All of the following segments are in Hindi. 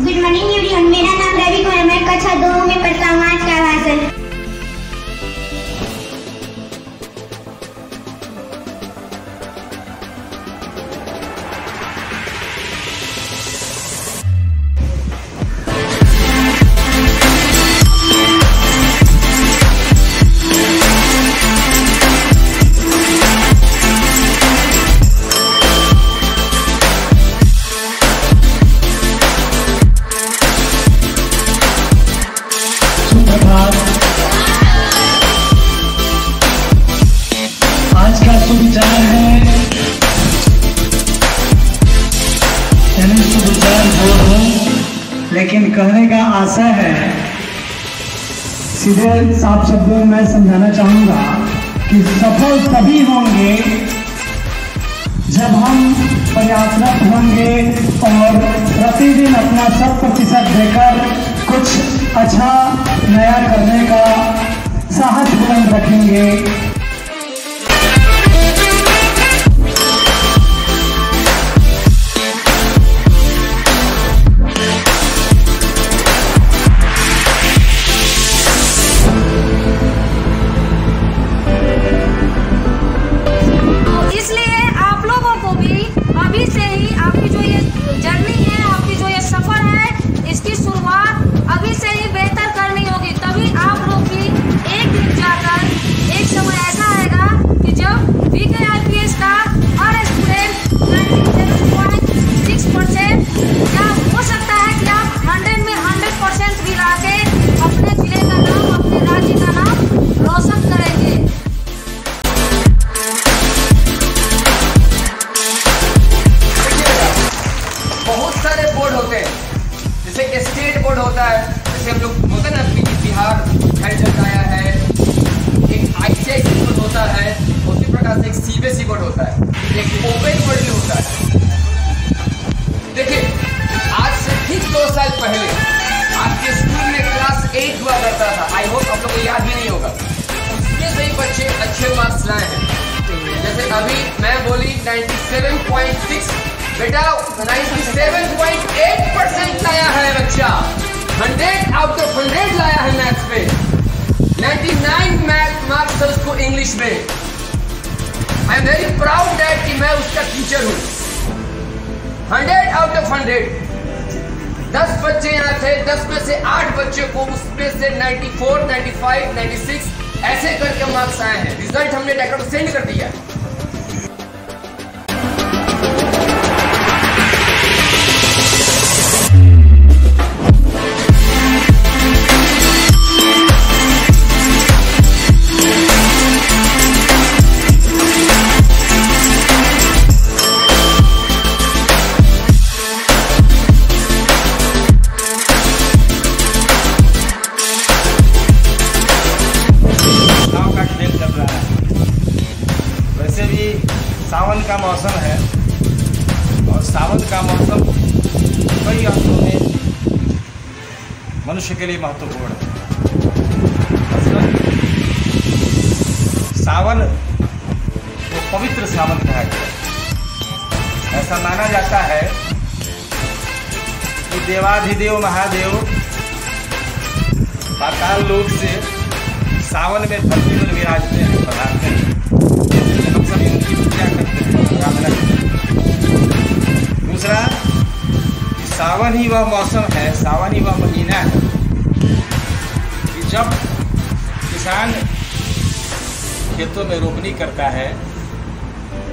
गुड मॉर्निंग एवरीवन, मेरा नाम रवि कुमार, मैं कक्षा 2 में पढ़ता हूँ। आज का भाषण। आज का सुविचार है, सुविचार हो, लेकिन कहने का आशय है, सीधे साफ शब्दों में मैं समझाना चाहूंगा कि सफल तभी होंगे जब हम प्रयासरत होंगे और प्रतिदिन अपना 100% देकर कुछ अच्छा नया करने का साहस बुलंद रखेंगे। बोर्ड होते हैं, जैसे कि स्टेट बोर्ड होता है, जैसे हम लोग बोलते हैं ना बिहार हेल्थ आया है, एक ICSE बोर्ड होता है, उसी प्रकार से एक CBSE बोर्ड होता है, एक ओपन बोर्ड भी होता है। देखिए, आज से ठीक 2 साल पहले आपके स्कूल में क्लास 8 हुआ करता था। आई होप आप लोग को याद भी नहीं होगा। उसके सही बच्चे अच्छे मार्क्स लाए हैं। जैसे अभी मैं बोली 97.6, बेटा 97.8% लाया है बच्चा। 100 आउट ऑफ 100 लाया है मैथ्स पे। 99 मार्क्स है उसको इंग्लिश में। I am very proud that कि मैं उसका टीचर हूँ। 100 आउट ऑफ 100। 10 बच्चे यहाँ थे, 10 में से 8 बच्चे को उसमें से 94, 95, 96 ऐसे करके मार्क्स आए हैं। रिजल्ट हमने डायरेक्ट सेंड कर दिया है। सावन का मौसम है और सावन का मौसम कई अर्थों में मनुष्य के लिए महत्वपूर्ण है। सावन को पवित्र सावन कहा गया है। ऐसा माना जाता है कि देवाधिदेव महादेव पाताल लोक से सावन में धरती पर विराजते हैं, पधारते हैं। हम सभी उनकी पूजा करते हैं, आराधना करते हैं। दूसरा, सावन ही वह मौसम है, सावन ही वह महीना है कि जब किसान खेतों में रोपनी करता है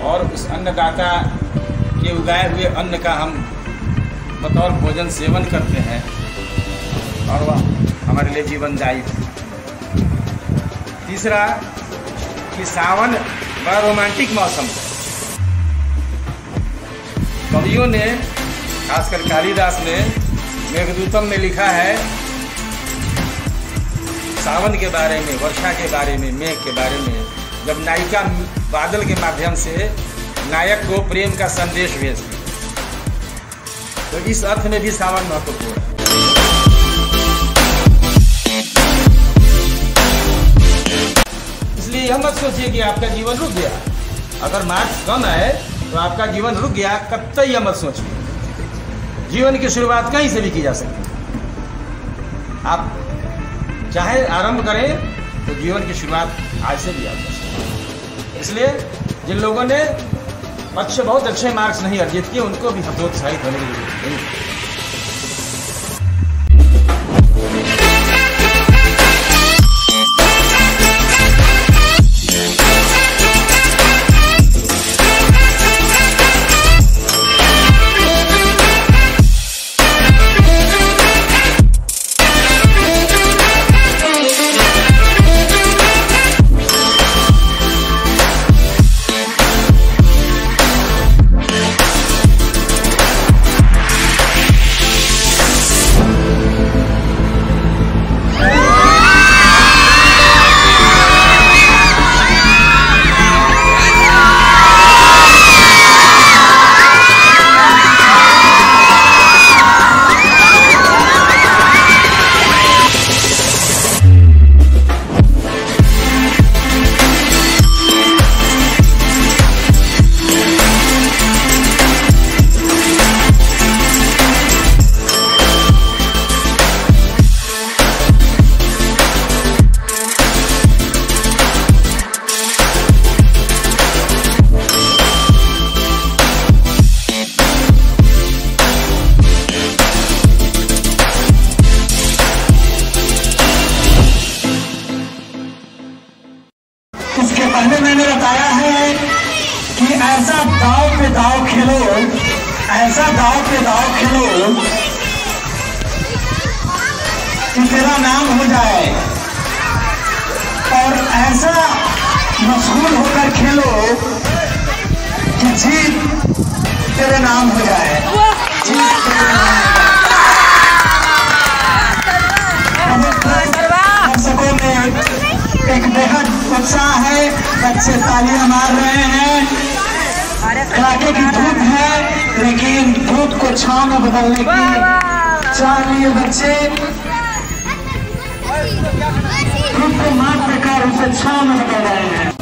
और उस अन्नदाता के उगाए हुए अन्न का हम बतौर भोजन सेवन करते हैं और वह हमारे लिए जीवनदायी है। तीसरा, कि सावन बड़ा रोमांटिक मौसम है। कवियों ने, खासकर कालिदास ने मेघदूतम में लिखा है सावन के बारे में, वर्षा के बारे में, मेघ के बारे में, जब नायिका बादल के माध्यम से नायक को प्रेम का संदेश भेजती। तो इस अर्थ में भी सावन महत्वपूर्ण है। इसलिए यह मत सोचिए कि आपका जीवन रुक गया। अगर मार्क्स कम आए तो आपका जीवन रुक गया, कतई यह मत सोचिए। जीवन की शुरुआत कहीं से भी की जा सकती है। आप चाहे आरंभ करें तो जीवन की शुरुआत आज से भी आप कर सकते हैं। इसलिए जिन लोगों ने बहुत अच्छे मार्क्स नहीं अर्जित किए उनको भी हतोत्साहित होने की जरूरत नहीं है। इसके पहले मैंने बताया है कि ऐसा दाव पे दाव खेलो, ऐसा दाव पे दाव खेलो कि तेरा नाम हो जाए, और ऐसा मशहूर होकर खेलो कि जीत तेरे नाम हो जाए। जीत तेरे नाम दर्शकों में एक बेहद उत्साह है, बच्चे तालियां मार रहे हैं। कड़ाके की धूप है, लेकिन धूप को छांव में बदलने की चाह लिए बच्चे धूप को मात देकर उसे छांव में बदल रहे हैं।